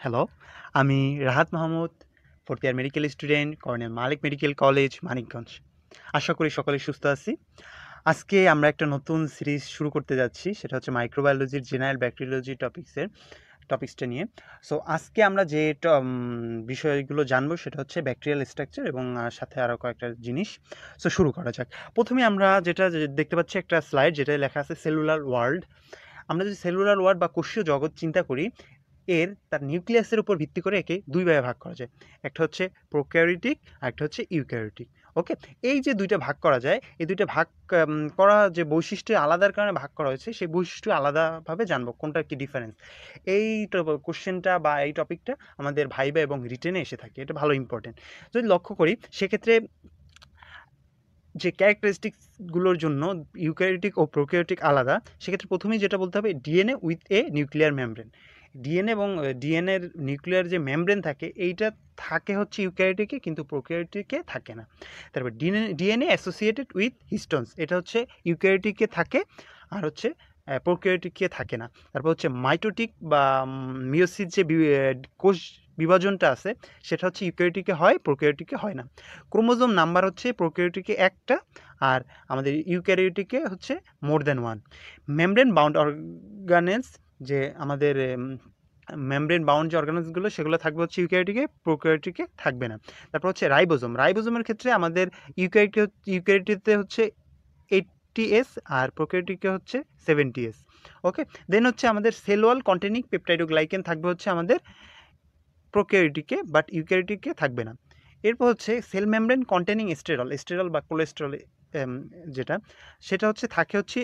Hello, আমি Rahat Mahmud, 4th ইয়ার medical student, colonel মালিক medical college, Manikganj. আশা করি সকলে সুস্থ আছি। আজকে আমরা একটা নতুন সিরিজ শুরু করতে যাচ্ছি, সেটা হচ্ছে মাইক্রোবায়োলজির জেনারেল ব্যাকটেরিওলজি টপিক্সটা নিয়ে। সো আজকে আমরা যে বিষয়গুলো জানবো সেটা হচ্ছে ব্যাকটেরিয়াল স্ট্রাকচার এবং সাথে আরও কয়েকটা জিনিস। সো শুরু করা যাক। প্রথমে আমরা যেটা দেখতে পাচ্ছি একটা স্লাইড, যেটায় লেখা আছে সেলুলার ওয়ার্ল্ড। আমরা যদি সেলুলার ওয়ার্ল্ড বা কোষীয় জগৎ চিন্তা করি, তার নিউক্লিয়াসের উপর ভিত্তি করে একে দুই ভাগে ভাগ করা যায়। একটা হচ্ছে প্রোক্যারিওটিক আর একটা হচ্ছে ইউক্যারিওটিক। ওকে, এই যে দুইটা ভাগ করা যায়, এই দুইটা ভাগ করা যে বৈশিষ্ট্য আলাদার কারণে ভাগ করা হয়েছে, সেই বৈশিষ্ট্য আলাদাভাবে জানবো কোনটা কি ডিফারেন্স। এই কোশ্চেনটা বা এই টপিকটা আমাদের ভাইবা এবং রিটেনে এসে থাকে, এটা ভালো ইম্পর্টেন্ট। যদি লক্ষ্য করি সেক্ষেত্রে যে ক্যারেক্টারিস্টিক্সগুলোর জন্য ইউক্যারিওটিক ও প্রোক্যারিওটিক আলাদা, সেক্ষেত্রে প্রথমেই যেটা বলতে হবে DNA with a nuclear membrane. DNA এবং ডিএনএর নিউক্লিয়ার যে মেমব্রেন থাকে, এইটা থাকে হচ্ছে ইউক্যারিওটিকে, কিন্তু প্রোক্যারিওটিকে থাকে না। তারপর ডিএনএ অ্যাসোসিয়েটেড উইথ হিস্টোনস, এটা হচ্ছে ইউক্যারিওটিকে থাকে আর হচ্ছে প্রোক্যারিওটিকে থাকে না। তারপর হচ্ছে মাইটোটিক বা মিওসিস যে কোষ বিভাজনটা আছে, সেটা হচ্ছে ইউক্যারিওটিকে হয়, প্রোক্যারিওটিকে হয় না। ক্রোমোজোম নাম্বার হচ্ছে প্রোক্যারিওটিকে একটা, আর আমাদের ইউক্যারিওটিকে হচ্ছে more than one. Membrane bound organelles, যে আমাদের মেমব্রেন বাউন্ড যে অর্গানেলসগুলো, সেগুলো থাকবে হচ্ছে ইউক্যারিওটিকে, প্রোক্যারিওটিকে থাকবে না। তারপর হচ্ছে রাইবোজোমের ক্ষেত্রে আমাদের ইউক্যারিওটিতে হচ্ছে 80S আর প্রোক্যারিওটিকে হচ্ছে 70S। ওকে, দেন হচ্ছে আমাদের সেল ওয়াল কন্টেনিং পেপটাইডোগ্লাইকেন থাকবে হচ্ছে আমাদের প্রোক্যারিওটিকে, বাট ইউক্যারিওটিকে থাকবে না। এরপর হচ্ছে সেল মেমব্রেন কন্টেনিং স্টেরল বা কোলেস্টেরল, যেটা সেটা হচ্ছে থাকে হচ্ছে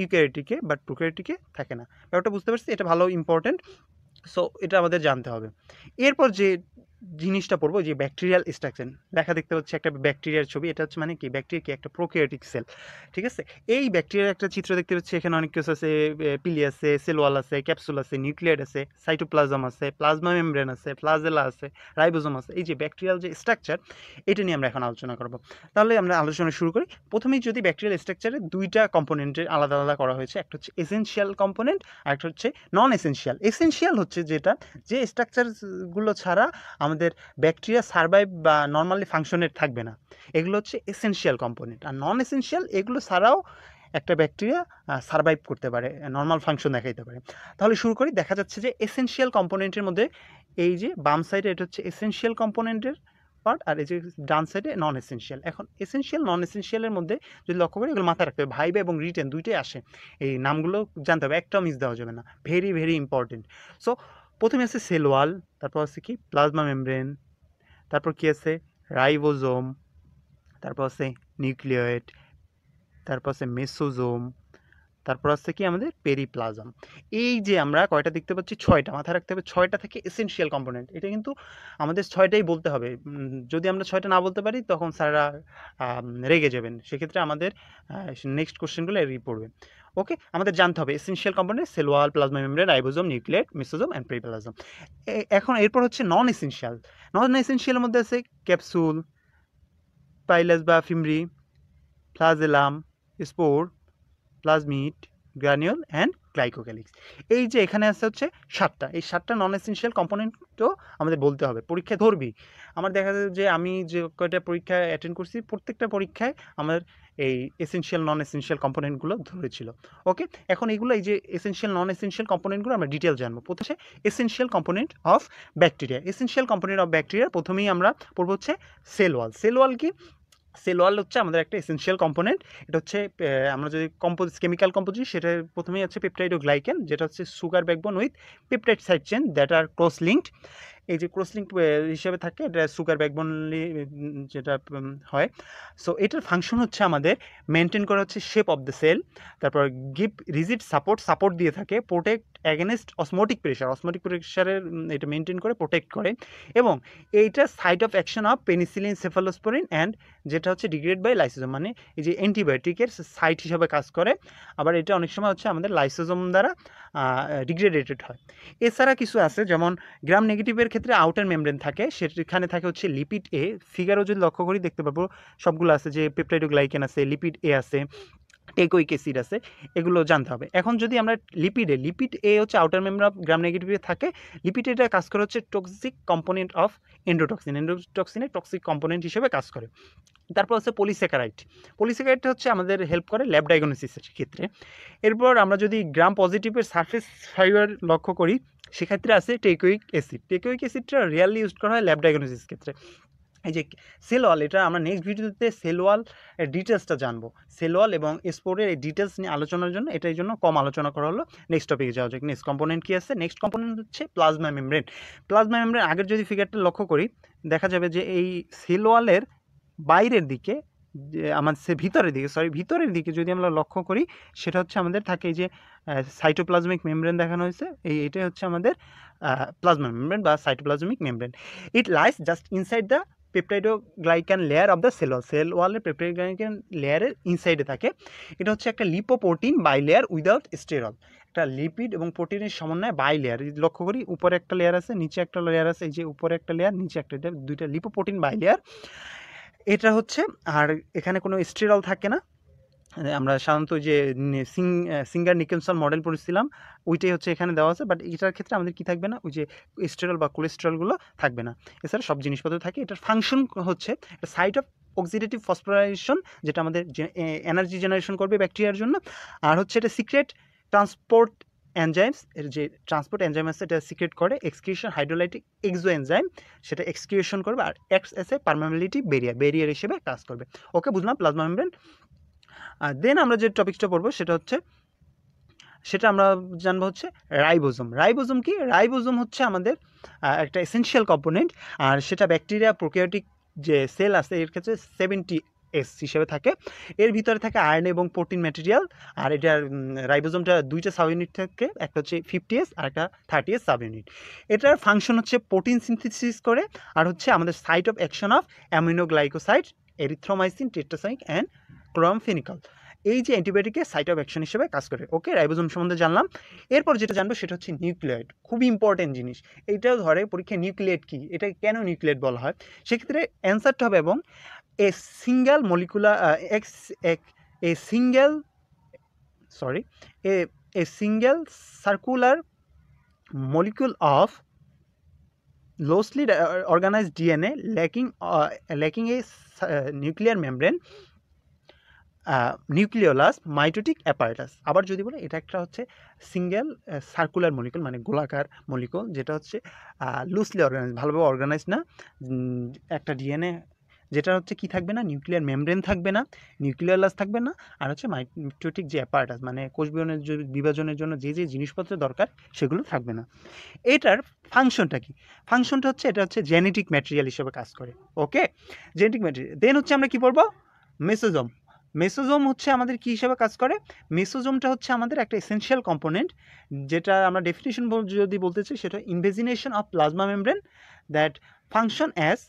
ইউক্যারিওটিকে, বাট প্রোক্যারিওটিকে থাকে না। ব্যাপারটা বুঝতে পারছি, এটা ভালো ইম্পর্টেন্ট। সো এটা আমাদের জানতে হবে। এরপর যে জিনিসটা পড়বো, যে ব্যাকটেরিয়াল স্ট্রাকচার, লেখা দেখতে পাচ্ছি একটা ব্যাকটেরিয়ার ছবি। এটা হচ্ছে মানে কি, ব্যাকটেরিয়া কি একটা প্রোক্যারিওটিক সেল, ঠিক আছে। এই ব্যাকটেরিয়ার একটা চিত্র দেখতে পাচ্ছি, এখানে অনেক কিছু আছে, পিলি আছে, সেল ওয়াল আছে, ক্যাপসুল আছে, নিউক্লিয়ার আছে, সাইটোপ্লাজম আছে, প্লাজমা মেমব্রেন আছে, ফ্লাজেলা আছে, রাইবোজোম আছে। এই যে ব্যাকটেরিয়াল যে স্ট্রাকচার, এটা নিয়ে আমরা এখন আলোচনা করবো। তাহলে আমরা আলোচনা শুরু করি। প্রথমেই যদি ব্যাকটেরিয়াল স্ট্রাকচারে দুইটা কম্পোনেন্টের আলাদা আলাদা করা হয়েছে, একটা হচ্ছে এসেনশিয়াল কম্পোনেন্ট আর একটা হচ্ছে নন এসেনশিয়াল। এসেনশিয়াল হচ্ছে যেটা, যে স্ট্রাকচারগুলো ছাড়া আমাদের ব্যাকটেরিয়া সার্ভাইভ বা নর্মালি ফাংশনের থাকবে না, এগুলো হচ্ছে এসেনশিয়াল কম্পোনেন্ট। আর নন এসেনশিয়াল, এগুলো ছাড়াও একটা ব্যাকটেরিয়া সার্ভাইভ করতে পারে, নর্মাল ফাংশন দেখাইতে পারে। তাহলে শুরু করি। দেখা যাচ্ছে যে এসেনশিয়াল কম্পোনেন্টের মধ্যে এই যে বাম সাইডে এটা হচ্ছে এসেনশিয়াল কম্পোনেন্টের পার্ট, আর এই যে ডান সাইডে নন এসেনশিয়াল। এখন এসেনশিয়াল নন এসেনশিয়ালের মধ্যে যদি লক্ষ্য করি, এগুলো মাথায় রাখতে হবে, ভাইবা এবং রিটেন দুইটাই আসে, এই নামগুলো জানতে হবে, একটাও মিস দেওয়া যাবে না, ভেরি ভেরি ইম্পর্টেন্ট। সো প্রথমে আছে সেল ওয়াল, তারপর আছে কি প্লাজমা মেমব্রেন, তারপর কি আছে রাইবোজোম, তারপর আছে নিউক্লিয়েট, তারপর আছে মেসোজোম, তারপর আছে কি আমাদের পেরিপ্লাজম। এই যে আমরা কয়টা দেখতে পাচ্ছি, 6টা। মাথায় রাখতে হবে 6টা থেকে এসেনশিয়াল কম্পোনেন্ট, এটা কিন্তু আমাদের 6টাই বলতে হবে। যদি আমরা 6টা না বলতে পারি, তখন স্যাররা রেগে যাবেন। সেক্ষেত্রে আমাদের নেক্সট কোশ্চেনগুলো এড়িয়ে পড়বে। ওকে, আমাদের জানতে হবে essential component cell wall, plasma membrane, ribosome, nucleoid, mesosome and periplasm. এখন এরপর হচ্ছে নন এসেনশিয়াল। নন এসেনশিয়ালের মধ্যে আছে ক্যাপসুল, পাইলাস বা ফিমরি, ফ্লাজেলাম, স্পোর, প্লাজমিড, গ্রানিউল অ্যান্ড গ্লাইকোক্যালিক্স। এই যে এখানে আছে হচ্ছে 7টা। এই 7টা নন এসেনশিয়াল কম্পোনেন্টও আমাদের বলতে হবে, পরীক্ষায় ধরবি। আমার দেখা যায় যে আমি যে কয়টা পরীক্ষা অ্যাটেন্ড করছি, প্রত্যেকটা পরীক্ষায় আমার এই এসেনশিয়াল নন এসেনশিয়াল কম্পোনেন্টগুলো ধরেছিল। ওকে, এখন এইগুলো, এই যে এসেনশিয়াল নন এসেনশিয়াল কম্পোনেন্টগুলো আমরা ডিটেল জানবো। প্রথমে essential component of bacteria. Essential component of bacteria প্রথমেই আমরা পড়বো হচ্ছে সেল ওয়াল। সেল ওয়াল কি? সেল ওয়াল হচ্ছে আমাদের একটা এসেনশিয়াল কম্পোনেন্ট। এটা হচ্ছে আমরা যদি কেমিক্যাল কম্পোজিট, সেটা প্রথমেই হচ্ছে পেপটাইডোগ্লাইকেন, যেটা হচ্ছে sugar backbone with peptide side chain that are cross linked. এই যে ক্রস লিঙ্ক হিসেবে থাকে, এটা সুগার ব্যাকবোনলি যেটা হয়। সো এটার ফাংশন হচ্ছে আমাদের মেনটেন করা হচ্ছে শেপ অফ দ্য সেল, তারপর গিভ রিজিড সাপোর্ট দিয়ে থাকে, প্রোটেক্ট অ্যাগেনস্ট অসমোটিক প্রেশারের এটা মেনটেন করে, প্রোটেক্ট করে। এবং এইটা site of action of penicillin, cephalosporin and, যেটা হচ্ছে ডিগ্রেড বাই লাইসোজোম, মানে এই যে অ্যান্টিবায়োটিকের সাইট হিসাবে কাজ করে। আবার এটা অনেক সময় হচ্ছে আমাদের লাইসোজোম দ্বারা ডিগ্রেডেটেড হয়। এছাড়া কিছু আছে, যেমন গ্রাম নেগেটিভের ক্ষেত্রে আউটার মেমব্রেন থাকে, সেখানে থাকে হচ্ছে লিপিড এ। ফিগারও যদি লক্ষ্য করি দেখতে পাবো সবগুলো আছে, যে পেপটাইডোগ্লাইকেন আছে, লিপিড এ আছে, টেকোইক অ্যাসিড আছে, এগুলো জানতে হবে। এখন যদি আমরা লিপিড এ হচ্ছে আউটার মেমব্রেন অফ গ্রাম নেগেটিভে থাকে। লিপিড এটা কাজ করে হচ্ছে টক্সিক কম্পোনেন্ট অফ এন্ডোটক্সিনের টক্সিক কম্পোনেন্ট হিসেবে কাজ করে। তারপর হচ্ছে পলিস্যাকারাইডটা হচ্ছে আমাদের হেল্প করে ল্যাব ডায়াগনোসিসের ক্ষেত্রে। এরপর আমরা যদি গ্রাম পজিটিভের সারফেস ফাইবার লক্ষ্য করি, সেক্ষেত্রে আছে টেকোইক অ্যাসিডটা রিয়ালি ইউজ করা হয় ল্যাব ডায়াগনোসিস ক্ষেত্রে। এই যে সেল ওয়াল, এটা আমরা নেক্সট ভিডিওতে সেল ওয়াল ডিটেলসটা জানবো। সেল ওয়াল এবং স্পোরের এই ডিটেলস নিয়ে আলোচনার জন্য, এটার জন্য কম আলোচনা করা হলো। নেক্সট টপিকে যাওয়া যাক। নেক্সট কম্পোনেন্ট কী আছে? নেক্সট কম্পোনেন্ট হচ্ছে প্লাজমা মেমব্রেন। আগের যদি ফিগারটা লক্ষ্য করি, দেখা যাবে যে এই সেল ওয়ালের বাইরের দিকে ভিতরের দিকে যদি আমরা লক্ষ্য করি, সেটা হচ্ছে আমাদের থাকে এই যে সাইটোপ্লাজমিক মেমব্রেন দেখানো হয়েছে। এইটাই হচ্ছে আমাদের প্লাজমা মেমব্রেন বা cytoplasmic membrane. It lies just inside the peptidoglycan layer of the cell ওয়ালের পেপটাইডোগ্লাইকান লেয়ারের ইনসাইডে থাকে। এটা হচ্ছে একটা lipoprotein bilayer without sterol, একটা লিপিড এবং প্রোটিনের সমন্বয়ে বাই লেয়ার। লক্ষ্য করি উপরে একটা লেয়ার আছে, নিচে একটা লেয়ার আছে, এই যে উপরে একটা লেয়ার, নিচে একটা, দুইটা লিপোপ্রোটিন বাই লেয়ার এটা হচ্ছে। আর এখানে কোনো স্টেরল থাকে না। আমরা সাধারণত যে সিঙ্গার নিকেলসন মডেল পড়েছিলাম, ওইটাই হচ্ছে এখানে দেওয়া আছে। বাট এটার ক্ষেত্রে আমাদের কি থাকবে না, ওই যে স্টেরল বা কোলেস্টেরলগুলো থাকবে না। এছাড়া সব জিনিসপত্র থাকে। এটার ফাংশন হচ্ছে একটা সাইট অফ অক্সিডেটিভ ফসফোরাইলেশন, যেটা আমাদের এনার্জি জেনারেশন করবে ব্যাকটেরিয়ার জন্য। আর হচ্ছে এটা সিক্রেট ট্রান্সপোর্ট এনজাইমস, এর যে ট্রান্সপোর্ট এনজাইম আছে এটা সিক্রেট করে এক্সক্রিউশন হাইড্রোলাইটিক এক্সো এনজাইম, সেটা এক্সক্রিউশন করবে। আর acts as a permeability barrier হিসেবে কাজ করবে। ওকে, বুঝলাম প্লাজমা মেমব্রেন। দেন আমরা যে টপিকটা পড়বো সেটা আমরা জানবো হচ্ছে রাইবোজোম কি? রাইবোজোম হচ্ছে আমাদের একটা এসেনশিয়াল কম্পোনেন্ট। আর সেটা ব্যাকটেরিয়া প্রোক্যারিওটিক যে সেল আছে এর ক্ষেত্রে 70S হিসেবে থাকে। এর ভিতরে থাকে আয়রন এবং প্রোটিন ম্যাটেরিয়াল। আর এটার রাইবোজোমটা দুইটা সাব ইউনিট থাকে, একটা হচ্ছে 50S আর একটা 30S সাব ইউনিট। এটার ফাংশন হচ্ছে প্রোটিন সিনথেসিস করে, আর হচ্ছে আমাদের site of action of aminoglycoside, erythromycin, tetracycline and chloramphenicol, এই যে অ্যান্টিবায়োটিকের সাইট অফ অ্যাকশন হিসেবে কাজ করে। ওকে, রাইবোজোম সম্বন্ধে জানলাম। এরপর যেটা জানবো সেটা হচ্ছে নিউক্লিয়েট, খুবই ইম্পর্টেন্ট জিনিস। এইটাও ধরে পরীক্ষায় নিউক্লিয়েট কি, এটা কেন নিউক্লিয়েট বলা হয়, সেক্ষেত্রে অ্যান্সারটা হবে এবং a single molecular a single circular molecule of loosely organized DNA lacking a nuclear membrane, nucleolus, mitotic apparatus. আবার যদি বলে এটা একটা হচ্ছে সিঙ্গেল সার্কুলার মলিকুল, মানে গোলাকার মলিকুল, যেটা হচ্ছে লুজলি অর্গানাইজ, ভালোভাবে অর্গানাইজ না। একটা ডিএনএ যেটা হচ্ছে কি থাকবে না, নিউক্লিয়ার মেমব্রেন থাকবে না, নিউক্লিওলাস থাকবে না, আর হচ্ছে মাইটোটিক যে অ্যাপারেটাস, মানে কোষ বিভাজনের জন্য যে জিনিসপত্র দরকার সেগুলো থাকবে না। এটার ফাংশনটা কি? ফাংশনটা হচ্ছে এটা হচ্ছে জেনেটিক ম্যাটেরিয়াল হিসেবে কাজ করে। ওকে, জেনেটিক ম্যাটেরিয়াল। দেন হচ্ছে আমরা কি পড়বো? মেসোজোম হচ্ছে আমাদের কি হিসেবে কাজ করে? মেসোজোমটা হচ্ছে আমাদের একটা এসেনশিয়াল কম্পোনেন্ট, যেটা আমরা ডেফিনিশন যদি বলতে চাই, সেটা invagination of plasma membrane that function as,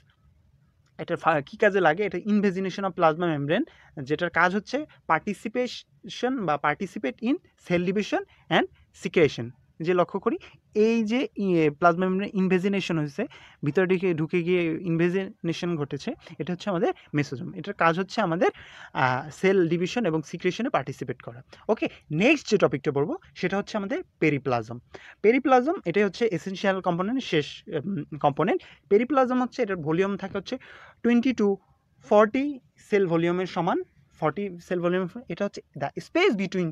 এটা কী কাজে লাগে? এটা ইনভেজিনেশন অফ প্লাজমা মেমব্রেন, যেটার কাজ হচ্ছে participate in cell division and secretion. যে লক্ষ্য করি এই যে প্লাজমা মেমব্রেন ইনভেজিনেশন হয়েছে, ভিতরের দিকে ঢুকে গিয়ে ইনভেজিনেশন ঘটেছে, এটা হচ্ছে আমাদের মেসোজোম। এটার কাজ হচ্ছে আমাদের সেল ডিভিশন এবং সিক্রেশনে পার্টিসিপেট করা। ওকে, নেক্সট যে টপিকটা পড়বো সেটা হচ্ছে আমাদের পেরিপ্লাজম। এটাই হচ্ছে এসেনশিয়াল কম্পোনেন্ট, শেষ কম্পোনেন্ট। পেরিপ্লাজম হচ্ছে এটার ভলিউম থাকে হচ্ছে 20 to 40 সেল ভলিউমের সমান। 40 সেল ভলিউম, এটা হচ্ছে the space between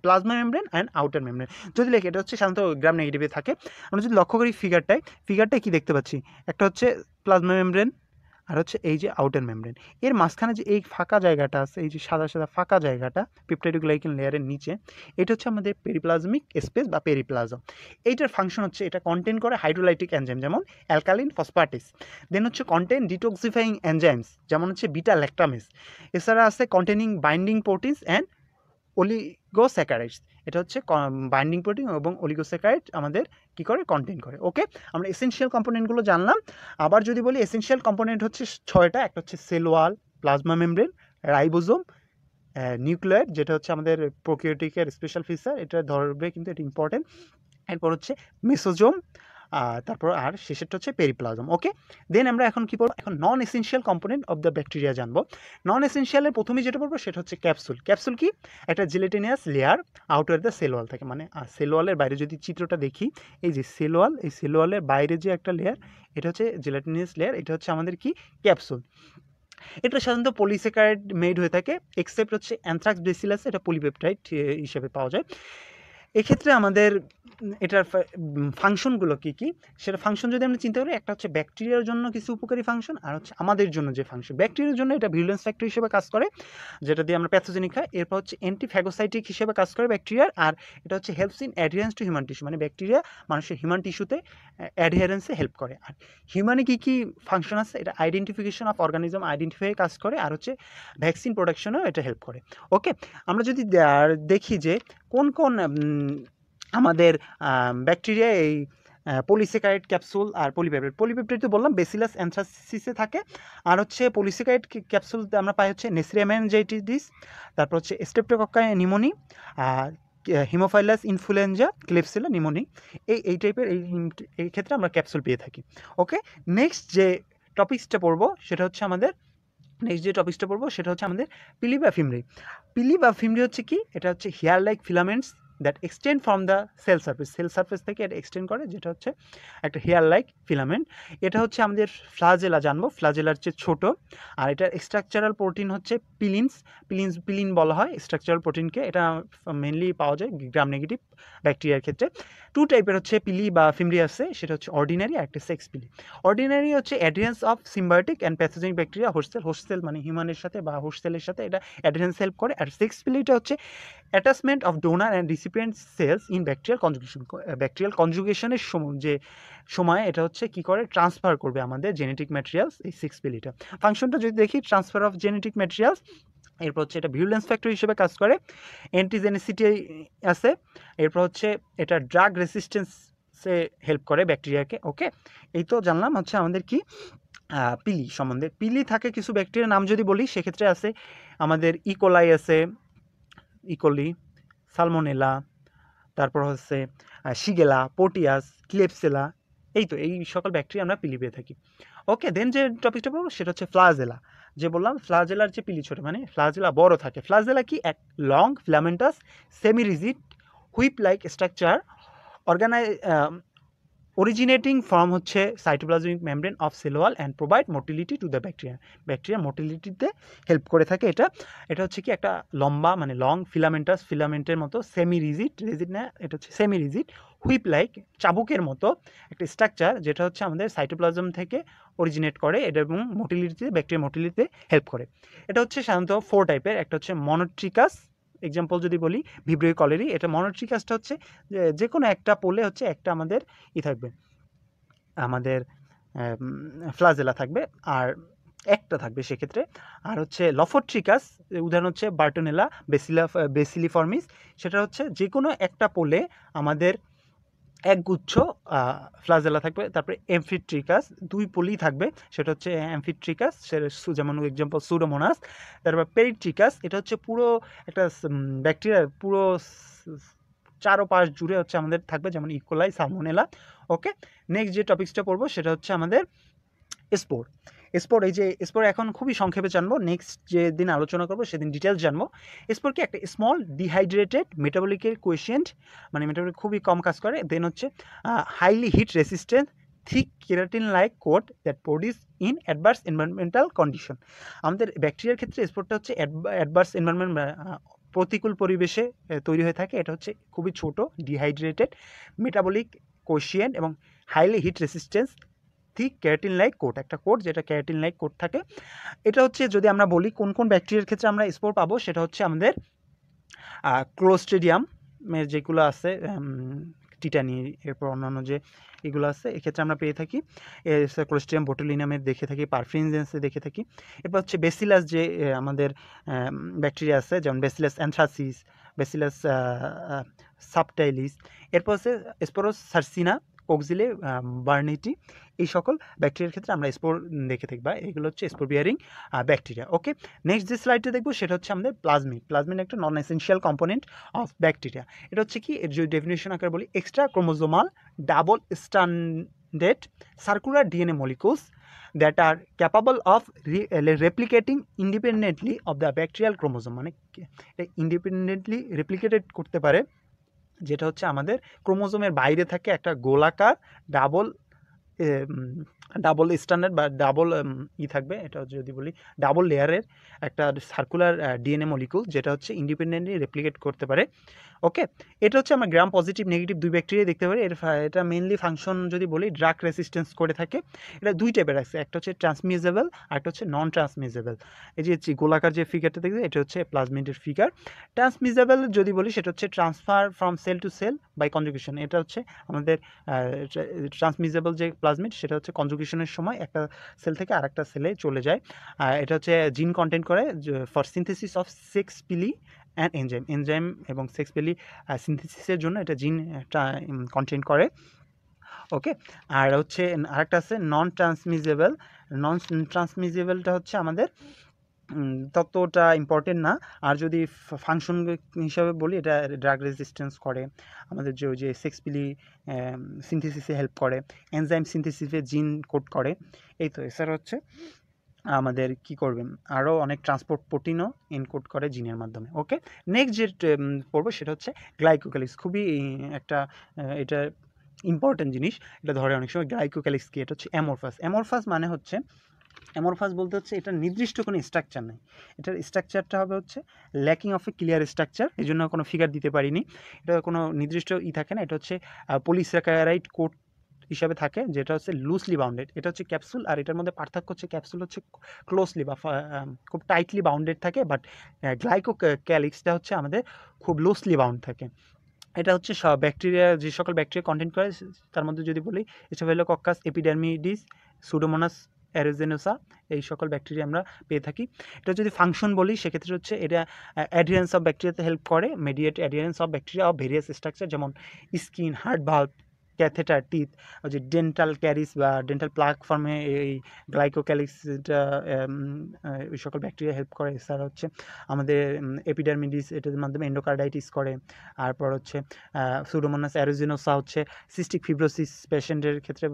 plasma membrane and outer membrane. যদি লেখে এটা হচ্ছে সাধারণত গ্রাম নেগেটিভে থাকে। আমরা যদি লক্ষ্য করি ফিগারটায় কি দেখতে পাচ্ছি? একটা হচ্ছে প্লাজমা মেমব্রেন, আর হচ্ছে এই যে আউটার মেমব্রেন। এর মাঝখানে যে এই ফাঁকা জায়গাটা আছে, এই যে সাদা ফাঁকা জায়গাটা পেপটাইডোগ্লাইকান লেয়ারের নিচে, এটা হচ্ছে আমাদের পেরিপ্লাজমিক স্পেস বা পেরিপ্লাজম। এইটার ফাংশন হচ্ছে এটা কন্টেন করে হাইড্রোলাইটিক এনজাইম, যেমন অ্যালকালিন ফসফাটিস। দেন হচ্ছে কন্টেন ডিটক্সিফাইং এনজাইমস, যেমন হচ্ছে বিটা ল্যাকটামেজ। এছাড়া আছে containing binding proteins and oligosaccharides. এটা হচ্ছে বাইন্ডিং প্রোটিন এবং অলিগোস্যাকারাইড আমাদের কি করে, কন্টেন করে। ওকে, আমরা এসেনশিয়াল কম্পোনেন্টগুলো জানলাম। আবার যদি বলি এসেনশিয়াল কম্পোনেন্ট হচ্ছে 6টা। একটা হচ্ছে sell wall, plasma membrane, ribosome, nucleate, যেটা হচ্ছে আমাদের প্রোক্যারিওটিকের স্পেশাল ফিচার, এটা ধরবে কিন্তু এটা ইম্পর্টেন্ট। এরপর হচ্ছে মেসোজোম, তারপর আর শেষেরটা হচ্ছে পেরিপ্লাজম। ওকে, দেন আমরা এখন কী পড়বো, এখন non essential component of the bacteria জানবো। নন এসেনশিয়ালের প্রথমেই যেটা পড়বো সেটা হচ্ছে ক্যাপসুল। ক্যাপসুল কি, একটা gelatinous layer outer the cell wall থাকে, মানে সেল ওয়ালের বাইরে যদি চিত্রটা দেখি, এই যে সেল ওয়াল, এই সেল ওয়ালের বাইরে যে একটা লেয়ার, এটা হচ্ছে জেলাটিনিয়াস লেয়ার, এটা হচ্ছে আমাদের কি ক্যাপসুল। এটা সাধারণত পলিস্যাকারাইড মেড হয়ে থাকে, এক্সেপ্ট হচ্ছে অ্যানথ্রাক্স বেসিলাস, এটা পলিপেপটাইড হিসেবে পাওয়া যায়। এক্ষেত্রে আমাদের এটার ফাংশনগুলো কী কী, সেটা ফাংশন যদি আমরা চিন্তা করি, একটা হচ্ছে ব্যাকটেরিয়ার জন্য কিছু উপকারী ফাংশন, আর হচ্ছে আমাদের জন্য যে ফাংশন, ব্যাকটেরিয়ার জন্য এটা ভিরুলেন্স ফ্যাক্টর হিসেবে কাজ করে, যেটা দিয়ে আমরা প্যাথোজেনিক খাই। এরপর হচ্ছে অ্যান্টিফ্যাগোসাইটিক হিসেবে কাজ করে ব্যাকটেরিয়ার, আর এটা হচ্ছে helps in adherence to human tissue, মানে ব্যাকটেরিয়া মানুষের হিউম্যান টিস্যুতে অ্যাডহিয়ারেন্সে হেল্প করে। আর হিউম্যানে কী কী ফাংশন আছে, এটা আইডেন্টিফিকেশন অফ অর্গানিজম আইডেন্টিফাই কাজ করে, আর হচ্ছে ভ্যাকসিন প্রোডাকশনেও এটা হেল্প করে। ওকে, আমরা যদি দেখি যে কোন কোন আমাদের ব্যাকটেরিয়া এই পলিস্যাকারাইড ক্যাপসুল আর পলিপেপটাইড। পলিপেপটাইড তো বললাম ব্যাসিলাস অ্যানথ্রাসিসে থাকে, আর হচ্ছে পলিস্যাকারাইড ক্যাপসুল আমরা পাই হচ্ছে নেসেরিয়া মেনিনজাইটিস, তারপর হচ্ছে streptococci pneumoniae, Haemophilus influenzae, Klebsiella pneumoniae, এই টাইপের এই ক্ষেত্রে আমরা ক্যাপসুল পেয়ে থাকি। ওকে, নেক্সট যে টপিক্সটা পড়বো সেটা হচ্ছে আমাদের পিলি বা ফিমরি। পিলি বা ফিমরি হচ্ছে কি, এটা হচ্ছে hair like filaments that extend from the cell surface থেকে এটা এক্সটেন্ড করে, যেটা হচ্ছে একটা হেয়ার লাইক ফিলামেন্ট। এটা হচ্ছে আমাদের ফ্লাজেলা জানবো, ফ্লাজেলার চেয়ে ছোটো, আর এটার স্ট্রাকচারাল প্রোটিন হচ্ছে পিলিন বলা হয় স্ট্রাকচারাল প্রোটিনকে। এটা মেনলি পাওয়া যায় গ্রাম নেগেটিভ ব্যাকটেরিয়ার ক্ষেত্রে। টু টাইপের হচ্ছে পিলি বা ফিমরি আছে, সেটা হচ্ছে অর্ডিনারি আর একটা সেক্স পিলি। অর্ডিনারি হচ্ছে adherence of symbiotic and pathogenic bacteria host cell মানে হিউম্যানের সাথে বা হোস্ট সেলের সাথে এটা অ্যাডহেরেন্স হেল্প করে। আর সেক্স পিলিটা হচ্ছে attachment of donor and recipient cells in bacterial কনজুগেশনের সময় এটা হচ্ছে কি করে, ট্রান্সফার করবে আমাদের জেনেটিক ম্যাটেরিয়ালস, এই সেক্স পিলিটা। ফাংশনটা যদি দেখি, ট্রান্সফার অফ জেনেটিক ম্যাটেরিয়ালস, এরপর হচ্ছে এটা ভিরুলেন্স ফ্যাক্টর হিসেবে কাজ করে, অ্যান্টিজেনিসিটি আছে, এরপর হচ্ছে এটা ড্রাগ রেসিস্টেন্সে হেল্প করে ব্যাকটেরিয়াকে। ওকে, এই তো জানলাম হচ্ছে আমাদের কি পিলি সম্বন্ধে। পিলি থাকে কিছু ব্যাকটেরিয়ার নাম যদি বলি, সেক্ষেত্রে আছে আমাদের ইকোলাই আছে, ইকোলি, সালমোনেলা, তারপর হচ্ছে শিগেলা, পোটিয়াস, ক্লেবসিলা, এই সকল ব্যাকটেরিয়া আমরা পিলি পেয়ে থাকি। ওকে, দেন যে টপিকটা বলবো সেটা হচ্ছে ফ্লাজেলা। যে বললাম ফ্লাজেলার যে পিলি ছোটো, মানে ফ্লাজেলা বড় থাকে। ফ্লাজেলা কি, এক long filamentous semi rigid whip like structure originating from হচ্ছে cytoplasmic membrane of cell wall and provide motility to the bacteria মোটিলিটিতে হেল্প করে থাকে। এটা হচ্ছে কি একটা লম্বা, মানে লং ফিলামেন্টের মতো সেমি রিজিড না, এটা হচ্ছে সেমি রিজিড হুইপ লাইক চাবুকের মতো একটা স্ট্রাকচার, যেটা হচ্ছে আমাদের সাইটোপ্লাজম থেকে অরিজিনেট করে এটা, এবং ব্যাকটেরিয়া মোটিলিটিতে হেল্প করে। এটা হচ্ছে সাধারণত 4 টাইপের। একটা হচ্ছে মনোট্রিকাস, এক্সাম্পল যদি বলি ভিব্রিও কলেরি, এটা মনোট্রিকাসটা হচ্ছে যে কোনো একটা পোলে হচ্ছে একটা আমাদের থাকবে, আমাদের ফ্লাজেলা থাকবে, আর একটা থাকবে সেক্ষেত্রে। আর হচ্ছে লফোট্রিকাস, উদাহরণ হচ্ছে বার্টোনেলা বেসিলিফর্মিস, সেটা হচ্ছে যে কোনো একটা পোলে আমাদের একগুচ্ছ ফ্লাজেলা থাকবে। তারপরে এমফিট্রিকাস, 2 পলি থাকবে, সেটা হচ্ছে এমফিট্রিকাস, যেমন এক্সাম্পল সুডোমোনাস। তারপর পেরিট্রিকাস, এটা হচ্ছে পুরো একটা ব্যাকটেরিয়ার পুরো চারোপাশ জুড়ে হচ্ছে আমাদের থাকবে, যেমন ইকোলাই, সালমোনেলা। ওকে, নেক্সট যে টপিক্সটা পড়বো সেটা হচ্ছে আমাদের স্পোর। এই যে স্পোর এখন খুবই সংক্ষেপে জানবো, নেক্সট যেদিন আলোচনা করবো সেদিন ডিটেলস জানবো। স্পোর কি, একটা স্মল ডিহাইড্রেটেড মেটাবলিকের কোয়েশিয়েন্ট, মানে মেটাবলিক খুবই কম কাজ করে। দেন হচ্ছে highly heat resistant thick keratin like coat that produce in adverse environmental condition. আমাদের ব্যাকটেরিয়ার ক্ষেত্রে স্পোরটা হচ্ছে অ্যাডভার্স এনভায়রনমেন্ট, প্রতিকূল পরিবেশে তৈরি হয়ে থাকে। এটা হচ্ছে খুবই ছোট, ডিহাইড্রেটেড, মেটাবলিক কোয়েশিয়েন্ট এবং highly heat resistance, thick keratin like coat, একটা কোট যেটা ক্যারাটিন লাইক কোট থাকে। এটা হচ্ছে যদি আমরা বলি কোন কোন ব্যাকটেরিয়ার ক্ষেত্রে আমরা স্পোর পাবো, সেটা হচ্ছে আমাদের ক্লোস্ট্রিডিয়ামের যেগুলো আছে, টিটানি, এরপর অন্যান্য যে এগুলো আছে, এক্ষেত্রে আমরা পেয়ে থাকি। ক্লোস্ট্রিডিয়াম বোটুলিনামের দেখে থাকি, পারফিনজেন্সে দেখে থাকি। এরপর হচ্ছে বেসিলাস, যে আমাদের ব্যাকটেরিয়া আছে, যেমন বেসিলাস অ্যানথ্রাসিস, বেসিলাস সাবটাইলিস। এরপর হচ্ছে স্পোরোসার্সিনা, কোক্সিলে, বার্নিটি, এই সকল ব্যাকটেরিয়ার ক্ষেত্রে আমরা স্পোর দেখে থাকি, বা এগুলো হচ্ছে স্পোর বিয়ারিং ব্যাকটেরিয়া। ওকে, নেক্সট যে স্লাইডটা দেখবো সেটা হচ্ছে আমাদের প্লাজমিড। প্লাজমিড একটা নন এসেনশিয়াল কম্পোনেন্ট অফ ব্যাকটেরিয়া। এটা হচ্ছে কি, এর যদি ডেফিনেশন আকারে বলি, extra chromosomal double standard circular DNA molecules that are capable of replicating independently of the bacterial chromosome, মানে ইন্ডিপেন্ডেন্টলি রেপ্লিকেটেড করতে পারে, যেটা হচ্ছে আমাদের ক্রোমোজোমের বাইরে থাকে একটা গোলাকার ডাবল স্ট্যান্ডার্ড বা ডাবল থাকবে, এটা যদি বলি ডাবল লেয়ারের একটা সার্কুলার ডিএনএ মলিকুল, যেটা হচ্ছে ইন্ডিপেন্ডেন্টলি রেপ্লিকেট করতে পারে। ওকে, এটা হচ্ছে আমরা গ্রাম পজিটিভ নেগেটিভ দুই ব্যাকটেরিয়া দেখতে পারি। এটা মেইনলি ফাংশন যদি বলি ড্রাগ রেসিস্টেন্স করে থাকে। এটা দুই টাইপের আছে, একটা হচ্ছে ট্রান্সমিসেবল আর একটা হচ্ছে নন ট্রান্সমিসেবল। এই যে গোলাকার যে ফিগারটা দেখবে এটা হচ্ছে প্লাজমিডের ফিগার। ট্রান্সমিসেবল যদি বলি সেটা হচ্ছে transfer from cell to cell by conjugation. এটা হচ্ছে আমাদের ট্রান্সমিসেবল যে প্লাজমিড, সেটা হচ্ছে কনজুগেশনের সময় একটা সেল থেকে আরেকটা সেলে চলে যায়। এটা হচ্ছে জিন কন্টেন্ট করে for synthesis of sex pili and enzyme এবং সেক্স পেলি সিনথেসিসের জন্য এটা জিন কন্টেন্ট করে। ওকে, আর হচ্ছে আরেকটা আছে নন ট্রান্সমিসেবলটা হচ্ছে আমাদের ততটা ইম্পর্টেন্ট না। আর যদি ফাংশন হিসাবে বলি, এটা ড্রাগ রেজিস্ট্যান্স করে, আমাদের যে সেক্স পিলি সিনথেসিসে হেল্প করে, এনজাইম সিনথেসিসে জিন কোড করে। এই তো, এছাড়া হচ্ছে আমাদের কি করবেন, আরও অনেক ট্রান্সপোর্ট প্রোটিনও এনকোড করে জিনের মাধ্যমে। ওকে, নেক্সট যে পড়বো সেটা হচ্ছে গ্লাইকোক্যালিক্স। খুবই একটা এটা ইম্পর্টেন্ট জিনিস, এটা ধরে অনেক সময়। গ্লাইকোক্যালিক্স কি? এটা হচ্ছে অ্যামরফাস। অ্যামরফাস মানে হচ্ছে, অ্যামরফাস বলতে হচ্ছে এটা নির্দিষ্ট কোনো স্ট্রাকচার নেই, এটার স্ট্রাকচারটা হবে হচ্ছে lacking of A clear structure, এই জন্য কোনো ফিগার দিতে পারিনি। এটা কোনো নির্দিষ্ট থাকে না, এটা হচ্ছে পলিস্যাকারাইড কোড হিসাবে থাকে, যেটা হচ্ছে লুজলি বাউন্ডেড। এটা হচ্ছে ক্যাপসুল, আর এটার মধ্যে পার্থক্য হচ্ছে ক্যাপসুল হচ্ছে ক্লোজলি বা খুব টাইটলি বাউন্ডেড থাকে, বাট গ্লাইকোক্যালিক্সটা হচ্ছে আমাদের খুব লুজলি বাউন্ড থাকে। এটা হচ্ছে সব ব্যাকটেরিয়া, যে সকল ব্যাকটেরিয়া কন্টেন্ট করে, তার মধ্যে যদি বলি স্টেফিলোকক্কাস, এপিডার্মিডিস, সুডোমোনাস অ্যারোজেনোসা, এই সকল ব্যাকটেরিয়া আমরা পেয়ে থাকি। এটা যদি ফাংশন বলি সেক্ষেত্রে হচ্ছে এটা অ্যাডিয়ারেন্স অফ ব্যাকটেরিয়াতে হেল্প করে, mediate adherence of bacteria of various structure, যেমন skin, heart valve, catheter, teeth, যে ডেন্টাল ক্যারিস বা ডেন্টাল প্লাক ফর্মে এই গ্লাইকোক্যালিক্সটা ওই সকল ব্যাকটেরিয়া হেল্প করে। এছাড়া হচ্ছে আমাদের এপিডার্মিডিস, এটার মাধ্যমে এন্ডোকার্ডাইটিস করে। তারপর হচ্ছে সুডোমোনাস অ্যারোজিনোসা হচ্ছে সিস্টিক ফিব্রোসিস পেশেন্টের ক্ষেত্রে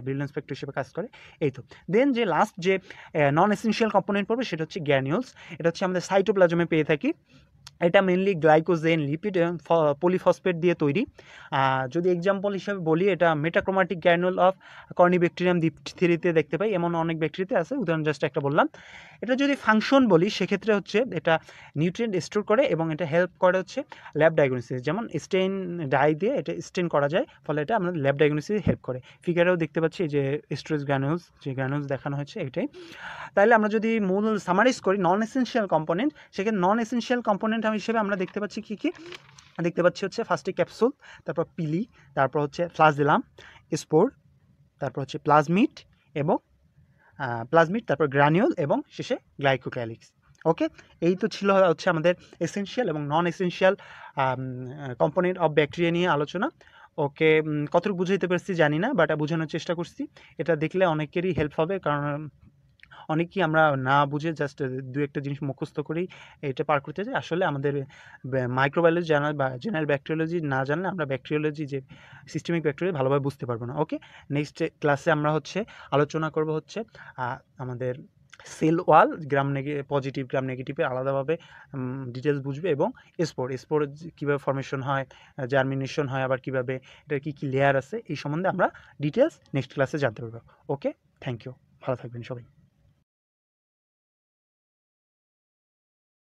ব্রিলিয়েন্স ফ্যাক্টর হিসেবে কাজ করে। এই তো, দেন যে লাস্ট যে নন এসেনশিয়াল কম্পোনেন্ট পড়বে সেটা হচ্ছে গ্র্যানিউলস। এটা হচ্ছে আমাদের সাইটোপ্লাজমে পেয়ে থাকি। এটা মেনলি গ্লাইকোজেন, লিপিড এবং পলিফসফেট দিয়ে তৈরি। যদি এক্সাম্পল হিসাবে বলি, এটা মেটাক্রোমাটিক গ্র্যানুল অফ কর্নিব্যাকটেরিয়াম ডিপথিরিতে দেখতে পাই, এমন অনেক ব্যাকটেরিয়াতে আছে, উদাহরণ জাস্ট একটা বললাম। এটা যদি ফাংশন বলি সেক্ষেত্রে হচ্ছে এটা নিউট্রিয়েন্ট স্টোর করে এবং এটা হেল্প করে হচ্ছে ল্যাব ডায়াগনোসিস, যেমন স্টেইন ডাই দিয়ে এটা স্টেইন করা যায়, ফলে এটা আমাদের ল্যাব ডায়াগনোসিস হেল্প করে। ফিগারেও দেখতে পাচ্ছি যে স্টোরেজ গ্র্যানুলস, যে গ্র্যানুলস দেখানো হয়েছে এটাই। তাহলে আমরা যদি মূল সামারাইজ করি নন এসেনশিয়াল কম্পোনেন্ট, সেখানে নন এসেনশিয়াল কম্পোনেন্ট হিসেবে আমরা দেখতে পাচ্ছি কী কী দেখতে পাচ্ছি হচ্ছে ফার্স্টে ক্যাপসুল, তারপর পিলি, তারপর হচ্ছে ফ্লাজেলাম, স্পোর, তারপর হচ্ছে প্লাজমিড, তারপর গ্রানিউল, এবং শেষে গ্লাইকোক্যালিক্স। ওকে, এই তো ছিল হচ্ছে আমাদের এসেনশিয়াল এবং নন এসেনশিয়াল কম্পোনেন্ট অফ ব্যাকটেরিয়া নিয়ে আলোচনা। ওকে, কতটুকু বুঝাইতে পারছি জানি না, বাট বোঝানোর চেষ্টা করছি। এটা দেখলে অনেকেরই হেল্প হবে, কারণ অনেকেই আমরা না বুঝে জাস্ট দু একটা জিনিস মুখস্থ করেই এটা পার করতে যাই। আসলে আমাদের মাইক্রোবায়োলজি জানা বা জেনারেল ব্যাকটেরিওলজি না জানলে আমরা ব্যাকটেরিওলজি যে সিস্টেমিক ব্যাকটেরিয়া ভালোভাবে বুঝতে পারবো না। ওকে, নেক্সট ক্লাসে আমরা হচ্ছে আলোচনা করব হচ্ছে আমাদের সেল ওয়াল, গ্রাম পজিটিভ গ্রাম নেগেটিভে আলাদাভাবে ডিটেলস বুঝবে, এবং স্পোর কীভাবে ফর্মেশন হয়, জার্মিনেশন হয়, আবার কীভাবে এটার কী কী লেয়ার আছে, এই সম্বন্ধে আমরা ডিটেলস নেক্সট ক্লাসে জানতে পারবো। ওকে, থ্যাংক ইউ, ভালো থাকবেন সবাই।